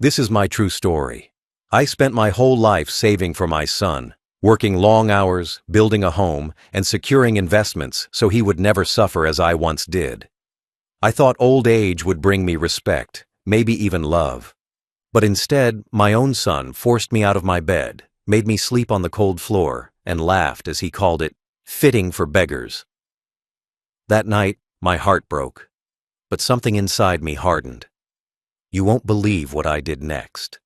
This is my true story. I spent my whole life saving for my son, working long hours, building a home, and securing investments so he would never suffer as I once did. I thought old age would bring me respect, maybe even love. But instead, my own son forced me out of my bed, made me sleep on the cold floor, and laughed as he called it, fitting for beggars. That night, my heart broke, but something inside me hardened. You won't believe what I did next.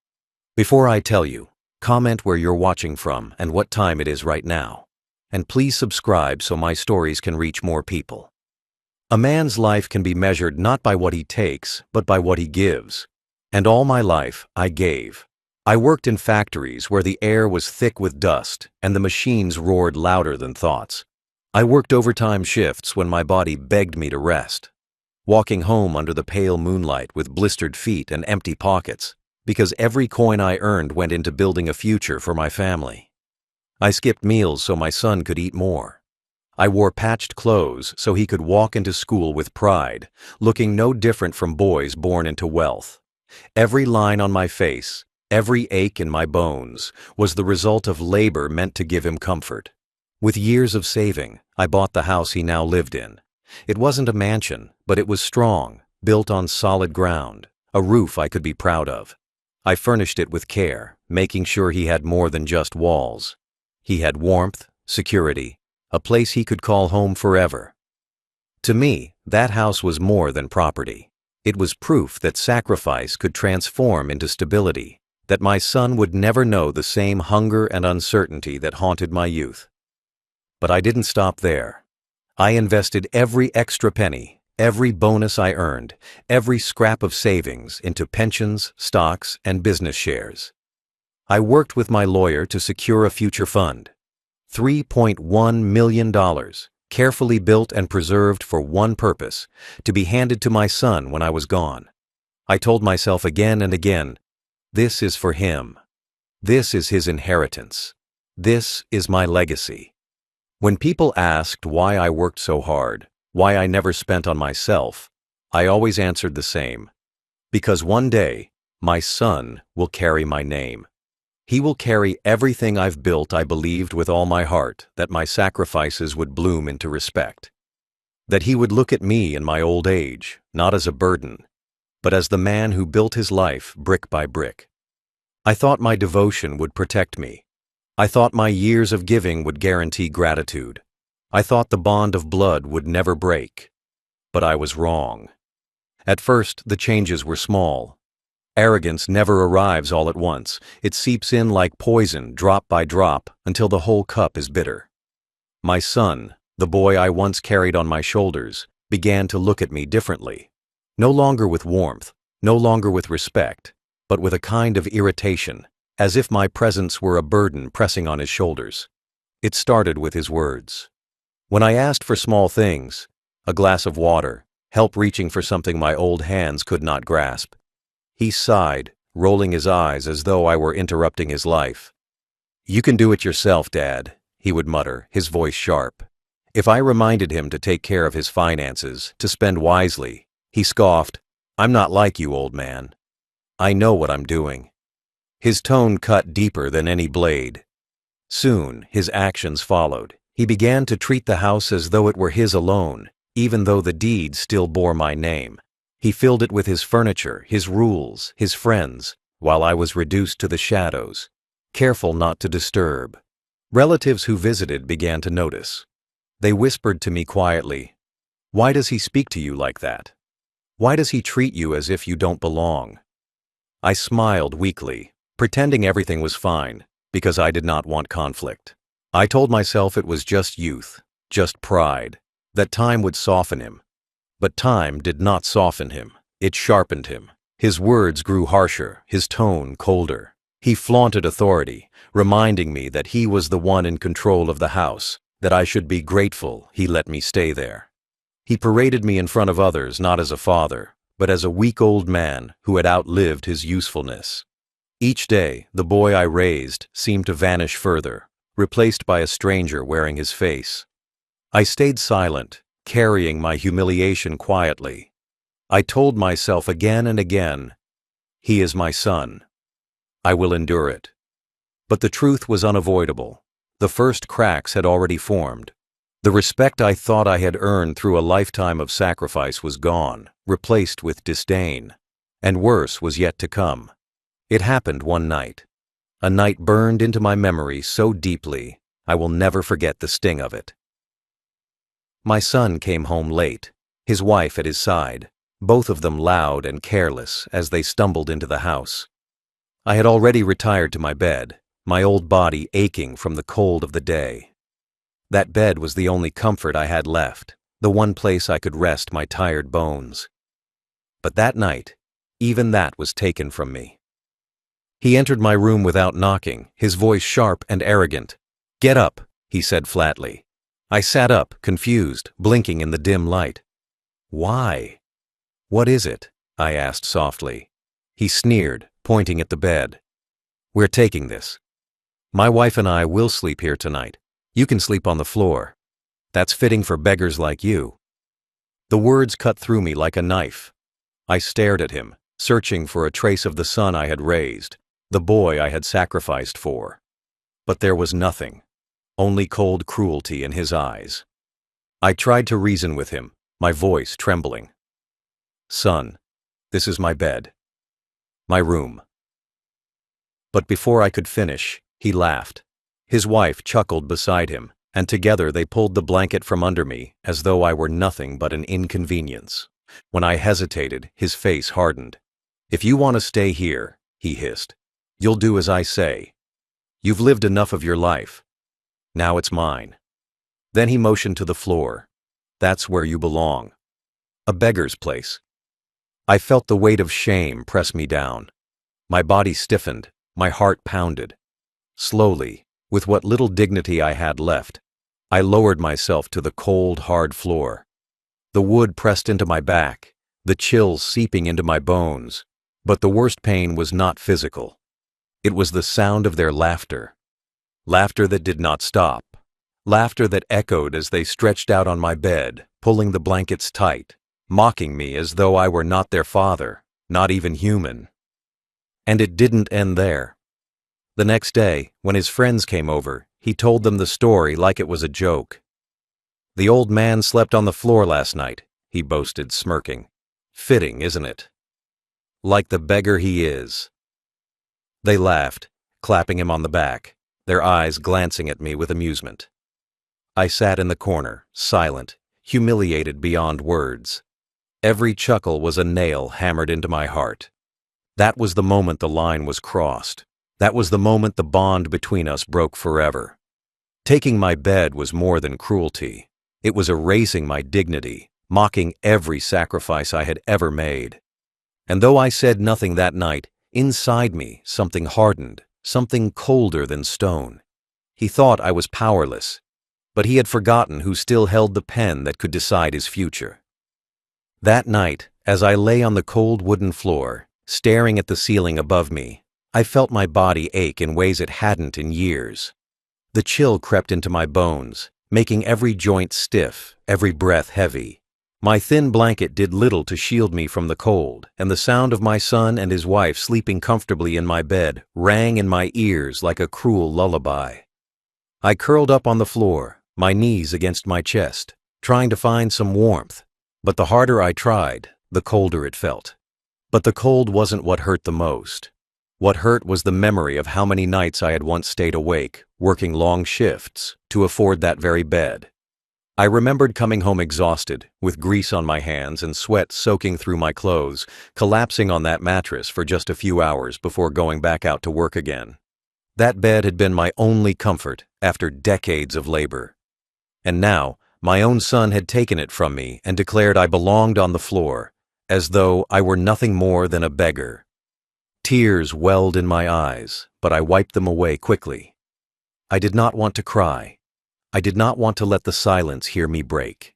Before I tell you, comment where you're watching from and what time it is right now. And please subscribe so my stories can reach more people. A man's life can be measured not by what he takes, but by what he gives. And all my life, I gave. I worked in factories where the air was thick with dust and the machines roared louder than thoughts. I worked overtime shifts when my body begged me to rest. Walking home under the pale moonlight with blistered feet and empty pockets, because every coin I earned went into building a future for my family. I skipped meals so my son could eat more. I wore patched clothes so he could walk into school with pride, looking no different from boys born into wealth. Every line on my face, every ache in my bones, was the result of labor meant to give him comfort. With years of saving, I bought the house he now lived in. It wasn't a mansion, but it was strong, built on solid ground, a roof I could be proud of. I furnished it with care, making sure he had more than just walls. He had warmth, security, a place he could call home forever. To me, that house was more than property. It was proof that sacrifice could transform into stability, that my son would never know the same hunger and uncertainty that haunted my youth. But I didn't stop there. I invested every extra penny, every bonus I earned, every scrap of savings into pensions, stocks, and business shares. I worked with my lawyer to secure a future fund. $3.1 million, carefully built and preserved for one purpose, to be handed to my son when I was gone. I told myself again and again, this is for him. This is his inheritance. This is my legacy. When people asked why I worked so hard, why I never spent on myself, I always answered the same. Because one day, my son will carry my name. He will carry everything I've built. I believed with all my heart that my sacrifices would bloom into respect. That he would look at me in my old age, not as a burden, but as the man who built his life brick by brick. I thought my devotion would protect me. I thought my years of giving would guarantee gratitude. I thought the bond of blood would never break. But I was wrong. At first, the changes were small. Arrogance never arrives all at once. It seeps in like poison, drop by drop, until the whole cup is bitter. My son, the boy I once carried on my shoulders, began to look at me differently. No longer with warmth, no longer with respect, but with a kind of irritation, as if my presence were a burden pressing on his shoulders. It started with his words. When I asked for small things, a glass of water, help reaching for something my old hands could not grasp, he sighed, rolling his eyes as though I were interrupting his life. "You can do it yourself, Dad," he would mutter, his voice sharp. If I reminded him to take care of his finances, to spend wisely, he scoffed, "I'm not like you, old man. I know what I'm doing." His tone cut deeper than any blade. Soon, his actions followed. He began to treat the house as though it were his alone, even though the deed still bore my name. He filled it with his furniture, his rules, his friends, while I was reduced to the shadows, careful not to disturb. Relatives who visited began to notice. They whispered to me quietly, "Why does he speak to you like that? Why does he treat you as if you don't belong?" I smiled weakly, pretending everything was fine, because I did not want conflict. I told myself it was just youth, just pride, that time would soften him. But time did not soften him, it sharpened him. His words grew harsher, his tone colder. He flaunted authority, reminding me that he was the one in control of the house, that I should be grateful he let me stay there. He paraded me in front of others not as a father, but as a weak old man who had outlived his usefulness. Each day, the boy I raised seemed to vanish further, replaced by a stranger wearing his face. I stayed silent, carrying my humiliation quietly. I told myself again and again, He is my son. I will endure it. But the truth was unavoidable. The first cracks had already formed. The respect I thought I had earned through a lifetime of sacrifice was gone, replaced with disdain. And worse was yet to come. It happened one night. A night burned into my memory so deeply, I will never forget the sting of it. My son came home late, his wife at his side, both of them loud and careless as they stumbled into the house. I had already retired to my bed, my old body aching from the cold of the day. That bed was the only comfort I had left, the one place I could rest my tired bones. But that night, even that was taken from me. He entered my room without knocking, his voice sharp and arrogant. "Get up," he said flatly. I sat up, confused, blinking in the dim light. "Why?" "What is it?" I asked softly. He sneered, pointing at the bed. "We're taking this. My wife and I will sleep here tonight. You can sleep on the floor. That's fitting for beggars like you." The words cut through me like a knife. I stared at him, searching for a trace of the son I had raised, the boy I had sacrificed for. But there was nothing, only cold cruelty in his eyes. I tried to reason with him, my voice trembling. "Son, this is my bed. My room." But before I could finish, he laughed. His wife chuckled beside him, and together they pulled the blanket from under me as though I were nothing but an inconvenience. When I hesitated, his face hardened. "If you want to stay here," he hissed, "you'll do as I say. You've lived enough of your life. Now it's mine." Then he motioned to the floor. "That's where you belong. A beggar's place." I felt the weight of shame press me down. My body stiffened, my heart pounded. Slowly, with what little dignity I had left, I lowered myself to the cold, hard floor. The wood pressed into my back, the chills seeping into my bones, but the worst pain was not physical. It was the sound of their laughter. Laughter that did not stop. Laughter that echoed as they stretched out on my bed, pulling the blankets tight, mocking me as though I were not their father, not even human. And it didn't end there. The next day, when his friends came over, he told them the story like it was a joke. "The old man slept on the floor last night," he boasted, smirking. "Fitting, isn't it? Like the beggar he is." They laughed, clapping him on the back, their eyes glancing at me with amusement. I sat in the corner, silent, humiliated beyond words. Every chuckle was a nail hammered into my heart. That was the moment the line was crossed. That was the moment the bond between us broke forever. Taking my bed was more than cruelty. It was erasing my dignity, mocking every sacrifice I had ever made. And though I said nothing that night, inside me something hardened, something colder than stone. He thought I was powerless, but he had forgotten who still held the pen that could decide his future. That night, as I lay on the cold wooden floor, staring at the ceiling above me, I felt my body ache in ways it hadn't in years. The chill crept into my bones, making every joint stiff, every breath heavy. My thin blanket did little to shield me from the cold, and the sound of my son and his wife sleeping comfortably in my bed rang in my ears like a cruel lullaby. I curled up on the floor, my knees against my chest, trying to find some warmth, but the harder I tried, the colder it felt. But the cold wasn't what hurt the most. What hurt was the memory of how many nights I had once stayed awake, working long shifts, to afford that very bed. I remembered coming home exhausted, with grease on my hands and sweat soaking through my clothes, collapsing on that mattress for just a few hours before going back out to work again. That bed had been my only comfort after decades of labor. And now, my own son had taken it from me and declared I belonged on the floor, as though I were nothing more than a beggar. Tears welled in my eyes, but I wiped them away quickly. I did not want to cry. I did not want to let the silence hear me break.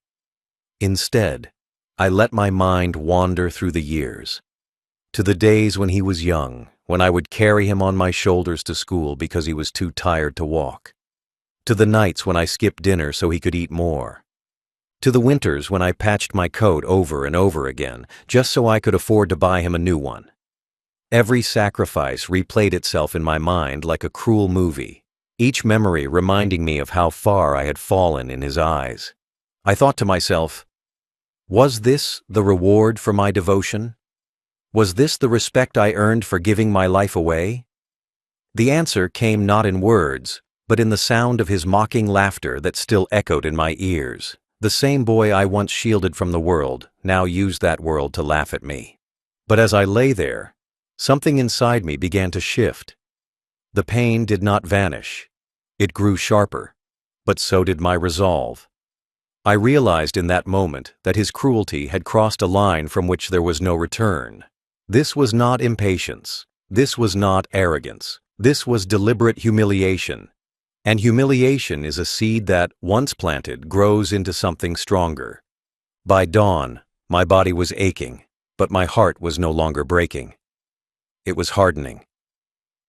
Instead, I let my mind wander through the years, to the days when he was young, when I would carry him on my shoulders to school because he was too tired to walk, to the nights when I skipped dinner so he could eat more, to the winters when I patched my coat over and over again just so I could afford to buy him a new one. Every sacrifice replayed itself in my mind like a cruel movie, each memory reminding me of how far I had fallen in his eyes. I thought to myself, was this the reward for my devotion? Was this the respect I earned for giving my life away? The answer came not in words, but in the sound of his mocking laughter that still echoed in my ears. The same boy I once shielded from the world now used that world to laugh at me. But as I lay there, something inside me began to shift. The pain did not vanish. It grew sharper, but so did my resolve. I realized in that moment that his cruelty had crossed a line from which there was no return. This was not impatience. This was not arrogance. This was deliberate humiliation. And humiliation is a seed that, once planted, grows into something stronger. By dawn, my body was aching, but my heart was no longer breaking. It was hardening.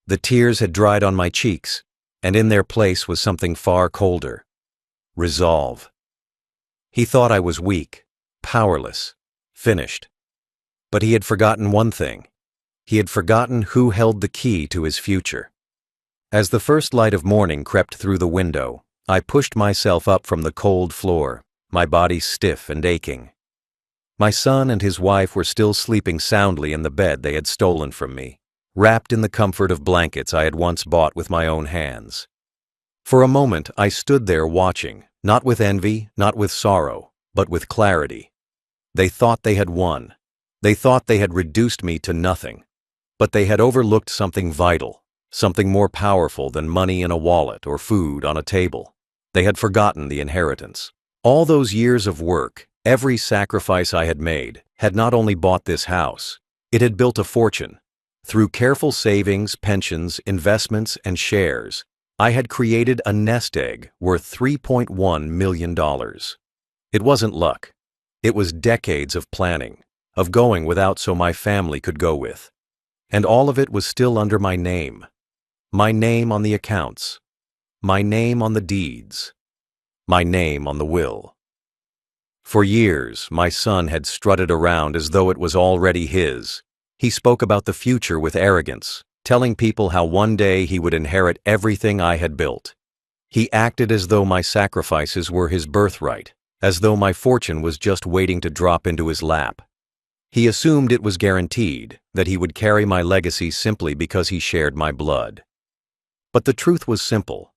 The tears had dried on my cheeks, and in their place was something far colder. Resolve. He thought I was weak, powerless, finished. But he had forgotten one thing. He had forgotten who held the key to his future. As the first light of morning crept through the window, I pushed myself up from the cold floor, my body stiff and aching. My son and his wife were still sleeping soundly in the bed they had stolen from me, wrapped in the comfort of blankets I had once bought with my own hands. For a moment I stood there watching, not with envy, not with sorrow, but with clarity. They thought they had won. They thought they had reduced me to nothing. But they had overlooked something vital, something more powerful than money in a wallet or food on a table. They had forgotten the inheritance. All those years of work, every sacrifice I had made, had not only bought this house, it had built a fortune. Through careful savings, pensions, investments, and shares, I had created a nest egg worth $3.1 million. It wasn't luck. It was decades of planning, of going without so my family could go with. And all of it was still under my name. My name on the accounts. My name on the deeds. My name on the will. For years, my son had strutted around as though it was already his. He spoke about the future with arrogance, telling people how one day he would inherit everything I had built. He acted as though my sacrifices were his birthright, as though my fortune was just waiting to drop into his lap. He assumed it was guaranteed, that he would carry my legacy simply because he shared my blood. But the truth was simple.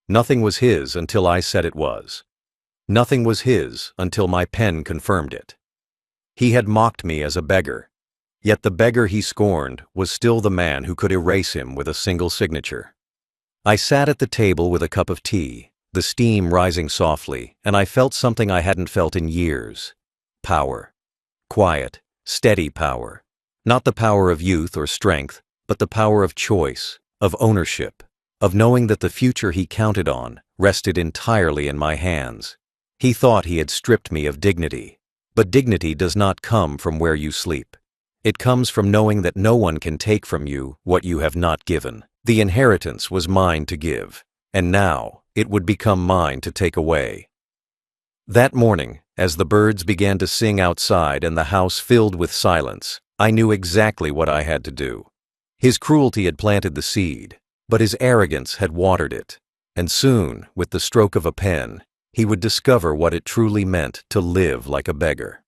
Nothing was his until I said it was. Nothing was his until my pen confirmed it. He had mocked me as a beggar, yet the beggar he scorned was still the man who could erase him with a single signature. I sat at the table with a cup of tea, the steam rising softly, and I felt something I hadn't felt in years. Power. Quiet, steady power. Not the power of youth or strength, but the power of choice, of ownership, of knowing that the future he counted on rested entirely in my hands. He thought he had stripped me of dignity, but dignity does not come from where you sleep. It comes from knowing that no one can take from you what you have not given. The inheritance was mine to give, and now it would become mine to take away. That morning, as the birds began to sing outside and the house filled with silence, I knew exactly what I had to do. His cruelty had planted the seed, but his arrogance had watered it, and soon, with the stroke of a pen, he would discover what it truly meant to live like a beggar.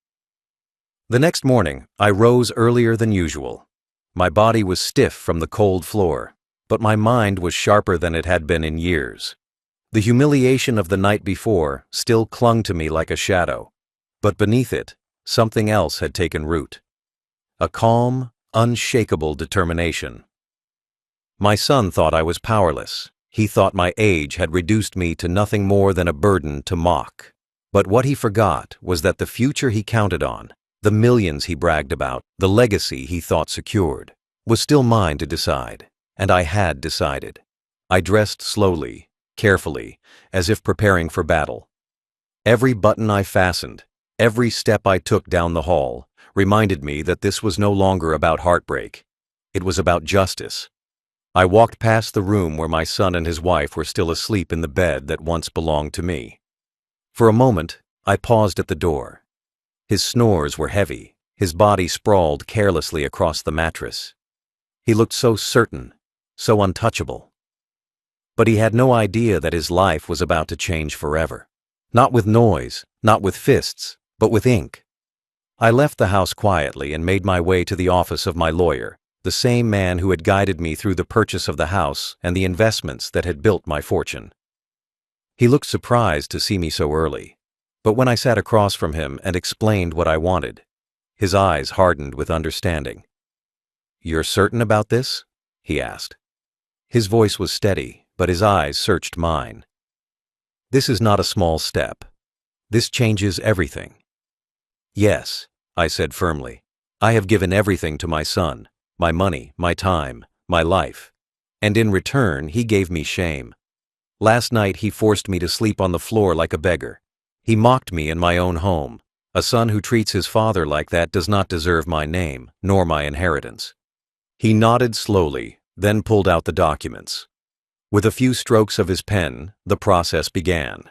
The next morning, I rose earlier than usual. My body was stiff from the cold floor, but my mind was sharper than it had been in years. The humiliation of the night before still clung to me like a shadow, but beneath it, something else had taken root. A calm, unshakable determination. My son thought I was powerless. He thought my age had reduced me to nothing more than a burden to mock. But what he forgot was that the future he counted on, the millions he bragged about, the legacy he thought secured, was still mine to decide, and I had decided. I dressed slowly, carefully, as if preparing for battle. Every button I fastened, every step I took down the hall, reminded me that this was no longer about heartbreak. It was about justice. I walked past the room where my son and his wife were still asleep in the bed that once belonged to me. For a moment, I paused at the door. His snores were heavy, his body sprawled carelessly across the mattress. He looked so certain, so untouchable. But he had no idea that his life was about to change forever. Not with noise, not with fists, but with ink. I left the house quietly and made my way to the office of my lawyer, the same man who had guided me through the purchase of the house and the investments that had built my fortune. He looked surprised to see me so early, but when I sat across from him and explained what I wanted, his eyes hardened with understanding. "You're certain about this?" he asked. His voice was steady, but his eyes searched mine. "This is not a small step. This changes everything." "Yes," I said firmly. "I have given everything to my son, my money, my time, my life. And in return, he gave me shame. Last night he forced me to sleep on the floor like a beggar. He mocked me in my own home. A son who treats his father like that does not deserve my name, nor my inheritance." He nodded slowly, then pulled out the documents. With a few strokes of his pen, the process began.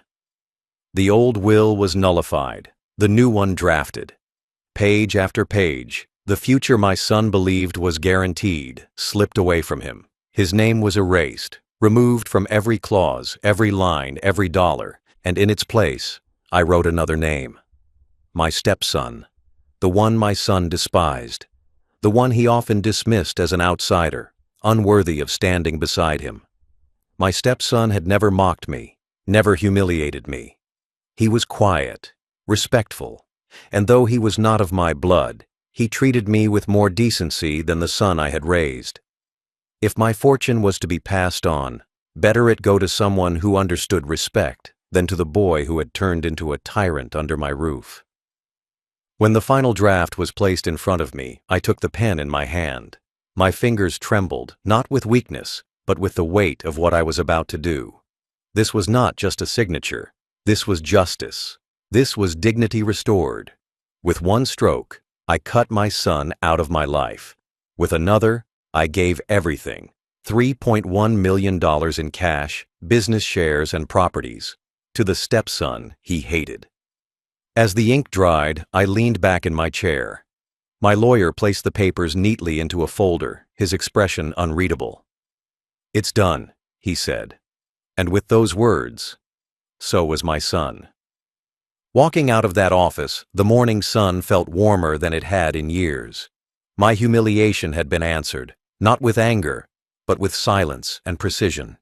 The old will was nullified, the new one drafted. Page after page, the future my son believed was guaranteed slipped away from him. His name was erased, removed from every clause, every line, every dollar, and in its place, I wrote another name. My stepson, the one my son despised, the one he often dismissed as an outsider, unworthy of standing beside him. My stepson had never mocked me, never humiliated me. He was quiet, respectful, and though he was not of my blood, he treated me with more decency than the son I had raised. If my fortune was to be passed on, better it go to someone who understood respect than to the boy who had turned into a tyrant under my roof. When the final draft was placed in front of me, I took the pen in my hand. My fingers trembled, not with weakness, but with the weight of what I was about to do. This was not just a signature. This was justice. This was dignity restored. With one stroke, I cut my son out of my life. With another, I gave everything, $3.1 million in cash, business shares, and properties, to the stepson he hated. As the ink dried, I leaned back in my chair. My lawyer placed the papers neatly into a folder, his expression unreadable. "It's done," he said. And with those words, so was my son. Walking out of that office, the morning sun felt warmer than it had in years. My humiliation had been answered, not with anger, but with silence and precision.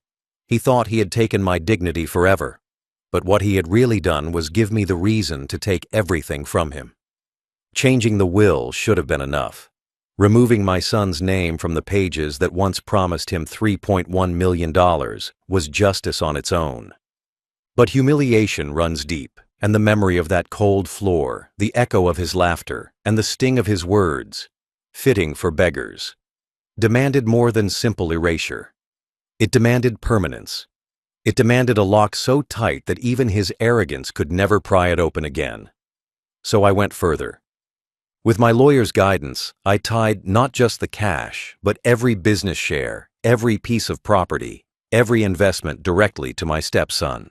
He thought he had taken my dignity forever, but what he had really done was give me the reason to take everything from him. Changing the will should have been enough. Removing my son's name from the pages that once promised him $3.1 million was justice on its own. But humiliation runs deep, and the memory of that cold floor, the echo of his laughter, and the sting of his words, fitting for beggars, demanded more than simple erasure. It demanded permanence. It demanded a lock so tight that even his arrogance could never pry it open again. So I went further. With my lawyer's guidance, I tied not just the cash, but every business share, every piece of property, every investment directly to my stepson.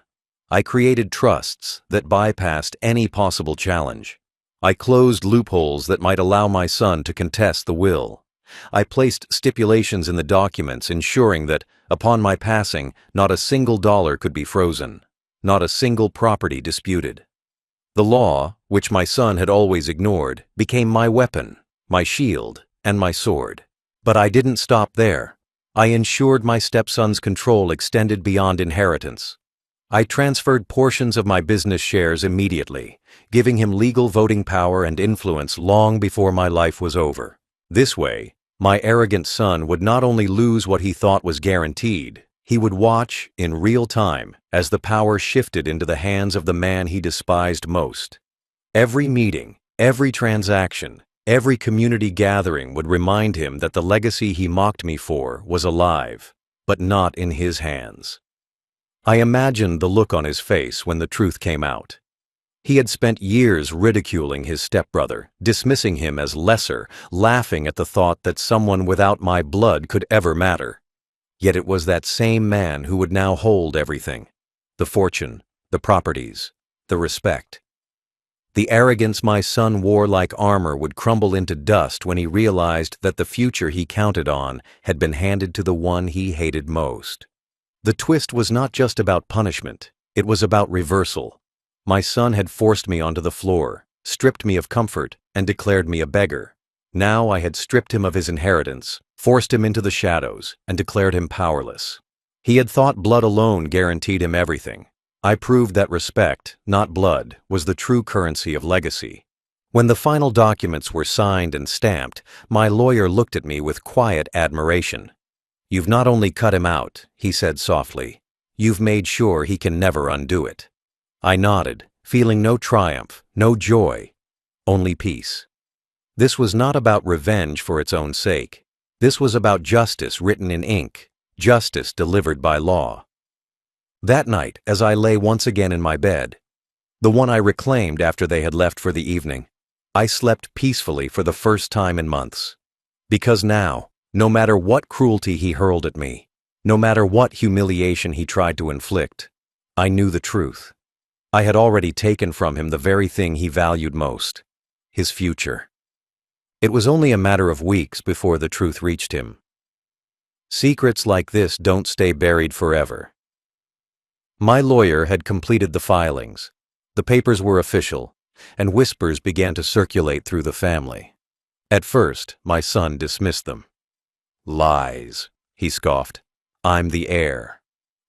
I created trusts that bypassed any possible challenge. I closed loopholes that might allow my son to contest the will. I placed stipulations in the documents ensuring that, upon my passing, not a single dollar could be frozen, not a single property disputed. The law, which my son had always ignored, became my weapon, my shield, and my sword. But I didn't stop there. I ensured my stepson's control extended beyond inheritance. I transferred portions of my business shares immediately, giving him legal voting power and influence long before my life was over. This way, my arrogant son would not only lose what he thought was guaranteed, he would watch, in real time, as the power shifted into the hands of the man he despised most. Every meeting, every transaction, every community gathering would remind him that the legacy he mocked me for was alive, but not in his hands. I imagined the look on his face when the truth came out. He had spent years ridiculing his stepbrother, dismissing him as lesser, laughing at the thought that someone without my blood could ever matter. Yet it was that same man who would now hold everything: the fortune, the properties, the respect. The arrogance my son wore like armor would crumble into dust when he realized that the future he counted on had been handed to the one he hated most. The twist was not just about punishment, it was about reversal. My son had forced me onto the floor, stripped me of comfort, and declared me a beggar. Now I had stripped him of his inheritance, forced him into the shadows, and declared him powerless. He had thought blood alone guaranteed him everything. I proved that respect, not blood, was the true currency of legacy. When the final documents were signed and stamped, my lawyer looked at me with quiet admiration. "You've not only cut him out," he said softly, "you've made sure he can never undo it." I nodded, feeling no triumph, no joy, only peace. This was not about revenge for its own sake. This was about justice written in ink, justice delivered by law. That night, as I lay once again in my bed, the one I reclaimed after they had left for the evening, I slept peacefully for the first time in months. Because now, no matter what cruelty he hurled at me, no matter what humiliation he tried to inflict, I knew the truth. I had already taken from him the very thing he valued most, his future. It was only a matter of weeks before the truth reached him. Secrets like this don't stay buried forever. My lawyer had completed the filings. The papers were official, and whispers began to circulate through the family. At first, my son dismissed them. "Lies," he scoffed. "I'm the heir.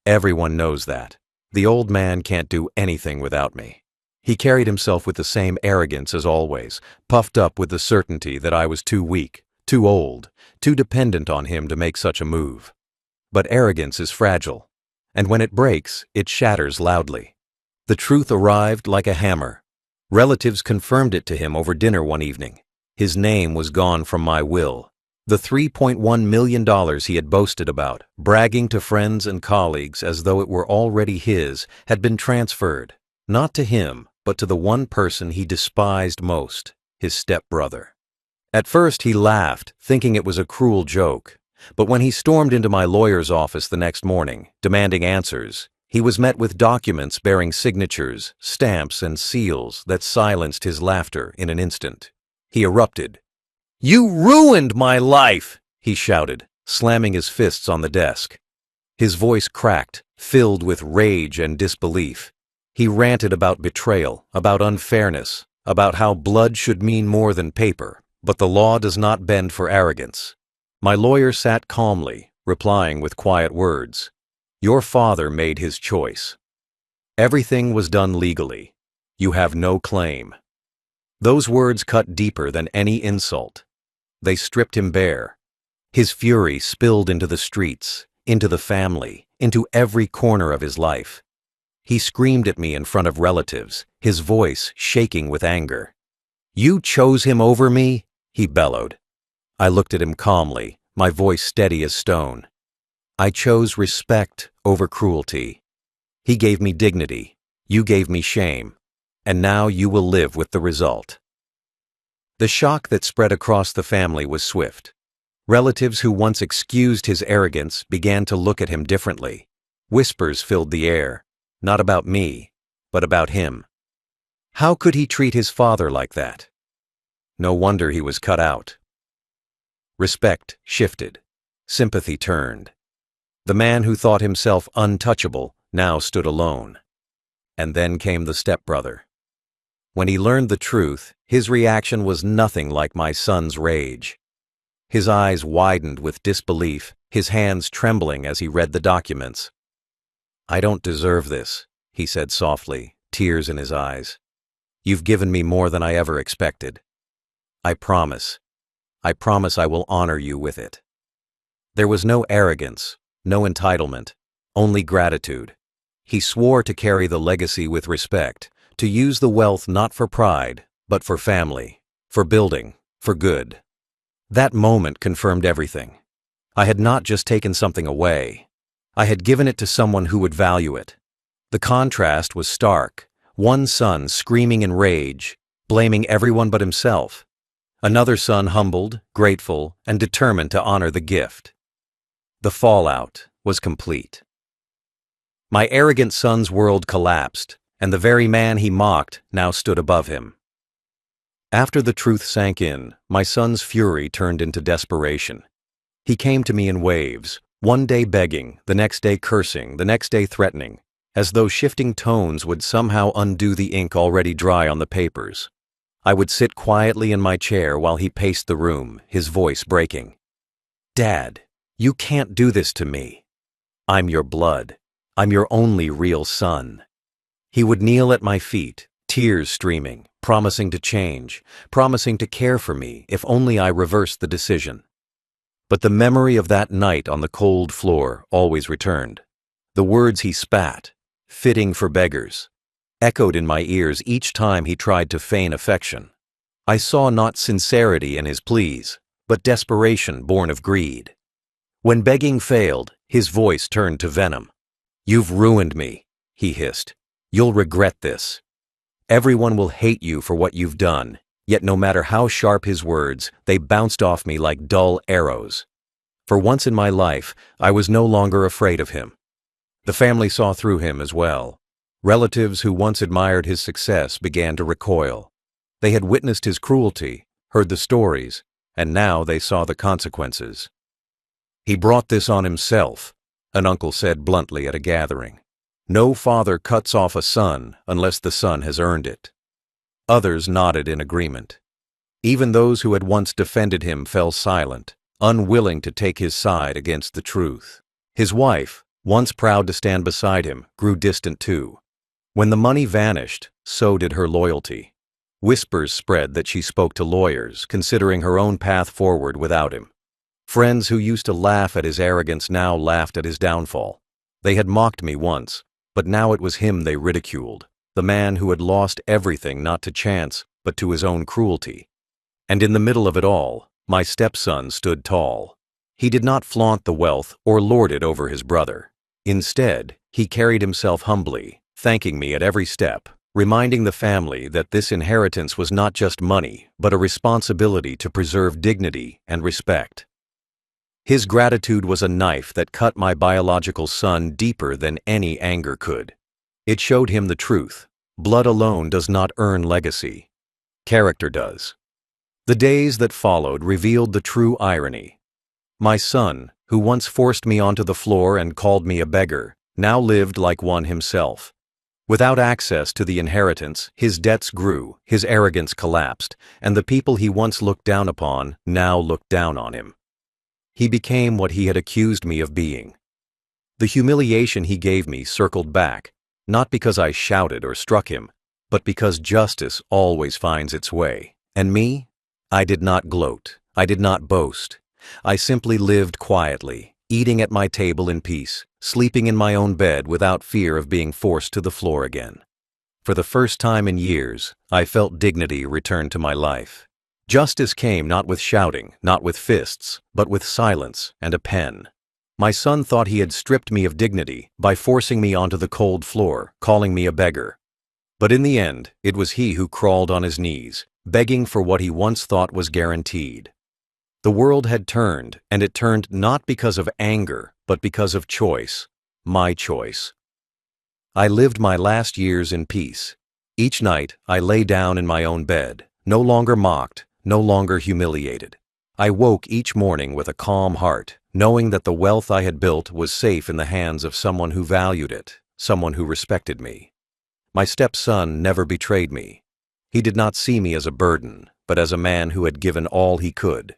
Everyone knows that. The old man can't do anything without me." He carried himself with the same arrogance as always, puffed up with the certainty that I was too weak, too old, too dependent on him to make such a move. But arrogance is fragile, and when it breaks, it shatters loudly. The truth arrived like a hammer. Relatives confirmed it to him over dinner one evening. His name was gone from my will. The $3.1 million he had boasted about, bragging to friends and colleagues as though it were already his, had been transferred, not to him, but to the one person he despised most, his stepbrother. At first he laughed, thinking it was a cruel joke. But when he stormed into my lawyer's office the next morning, demanding answers, he was met with documents bearing signatures, stamps, and seals that silenced his laughter in an instant. He erupted. "You ruined my life!" he shouted, slamming his fists on the desk. His voice cracked, filled with rage and disbelief. He ranted about betrayal, about unfairness, about how blood should mean more than paper, but the law does not bend for arrogance. My lawyer sat calmly, replying with quiet words. "Your father made his choice. Everything was done legally. You have no claim." Those words cut deeper than any insult. They stripped him bare. His fury spilled into the streets, into the family, into every corner of his life. He screamed at me in front of relatives, his voice shaking with anger. "You chose him over me?" he bellowed. I looked at him calmly, my voice steady as stone. "I chose respect over cruelty. He gave me dignity, you gave me shame, and now you will live with the result." The shock that spread across the family was swift. Relatives who once excused his arrogance began to look at him differently. Whispers filled the air, not about me, but about him. How could he treat his father like that? No wonder he was cut out. Respect shifted. Sympathy turned. The man who thought himself untouchable now stood alone. And then came the stepbrother. When he learned the truth, his reaction was nothing like my son's rage. His eyes widened with disbelief, his hands trembling as he read the documents. "I don't deserve this," he said softly, tears in his eyes. "You've given me more than I ever expected. I promise I will honor you with it." There was no arrogance, no entitlement, only gratitude. He swore to carry the legacy with respect, to use the wealth not for pride, but for family, for building, for good. That moment confirmed everything. I had not just taken something away. I had given it to someone who would value it. The contrast was stark. One son screaming in rage, blaming everyone but himself. Another son humbled, grateful, and determined to honor the gift. The fallout was complete. My arrogant son's world collapsed, and the very man he mocked now stood above him. After the truth sank in, my son's fury turned into desperation. He came to me in waves, one day begging, the next day cursing, the next day threatening, as though shifting tones would somehow undo the ink already dry on the papers. I would sit quietly in my chair while he paced the room, his voice breaking. "Dad, you can't do this to me. I'm your blood. I'm your only real son." He would kneel at my feet, tears streaming, promising to change, promising to care for me if only I reversed the decision. But the memory of that night on the cold floor always returned. The words he spat, "fitting for beggars," echoed in my ears each time he tried to feign affection. I saw not sincerity in his pleas, but desperation born of greed. When begging failed, his voice turned to venom. "You've ruined me," he hissed. "You'll regret this. Everyone will hate you for what you've done," yet no matter how sharp his words, they bounced off me like dull arrows. For once in my life, I was no longer afraid of him. The family saw through him as well. Relatives who once admired his success began to recoil. They had witnessed his cruelty, heard the stories, and now they saw the consequences. "He brought this on himself," an uncle said bluntly at a gathering. "No father cuts off a son unless the son has earned it." Others nodded in agreement. Even those who had once defended him fell silent, unwilling to take his side against the truth. His wife, once proud to stand beside him, grew distant too. When the money vanished, so did her loyalty. Whispers spread that she spoke to lawyers, considering her own path forward without him. Friends who used to laugh at his arrogance now laughed at his downfall. They had mocked me once, but now it was him they ridiculed, the man who had lost everything not to chance, but to his own cruelty. And in the middle of it all, my stepson stood tall. He did not flaunt the wealth or lord it over his brother. Instead, he carried himself humbly, thanking me at every step, reminding the family that this inheritance was not just money, but a responsibility to preserve dignity and respect. His gratitude was a knife that cut my biological son deeper than any anger could. It showed him the truth. Blood alone does not earn legacy. Character does. The days that followed revealed the true irony. My son, who once forced me onto the floor and called me a beggar, now lived like one himself. Without access to the inheritance, his debts grew, his arrogance collapsed, and the people he once looked down upon now looked down on him. He became what he had accused me of being. The humiliation he gave me circled back, not because I shouted or struck him, but because justice always finds its way. And me? I did not gloat. I did not boast. I simply lived quietly, eating at my table in peace, sleeping in my own bed without fear of being forced to the floor again. For the first time in years, I felt dignity return to my life. Justice came not with shouting, not with fists, but with silence and a pen. My son thought he had stripped me of dignity by forcing me onto the cold floor, calling me a beggar. But in the end, it was he who crawled on his knees, begging for what he once thought was guaranteed. The world had turned, and it turned not because of anger, but because of choice, my choice. I lived my last years in peace. Each night, I lay down in my own bed, no longer mocked, no longer humiliated. I woke each morning with a calm heart, knowing that the wealth I had built was safe in the hands of someone who valued it, someone who respected me. My stepson never betrayed me. He did not see me as a burden, but as a man who had given all he could.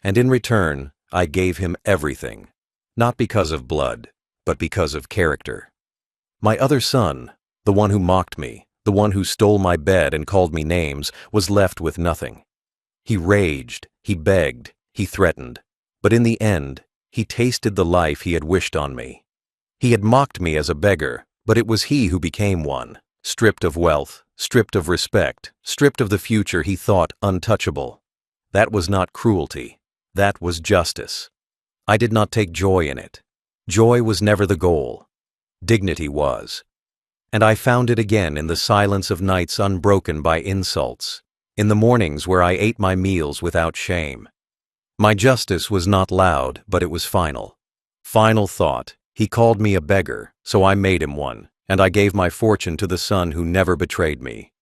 And in return, I gave him everything, not because of blood, but because of character. My other son, the one who mocked me, the one who stole my bed and called me names, was left with nothing. He raged, he begged, he threatened, but in the end, he tasted the life he had wished on me. He had mocked me as a beggar, but it was he who became one, stripped of wealth, stripped of respect, stripped of the future he thought untouchable. That was not cruelty. That was justice. I did not take joy in it. Joy was never the goal. Dignity was. And I found it again in the silence of nights unbroken by insults, in the mornings where I ate my meals without shame. My justice was not loud, but it was final. Final thought. He called me a beggar, so I made him one, and I gave my fortune to the son who never betrayed me.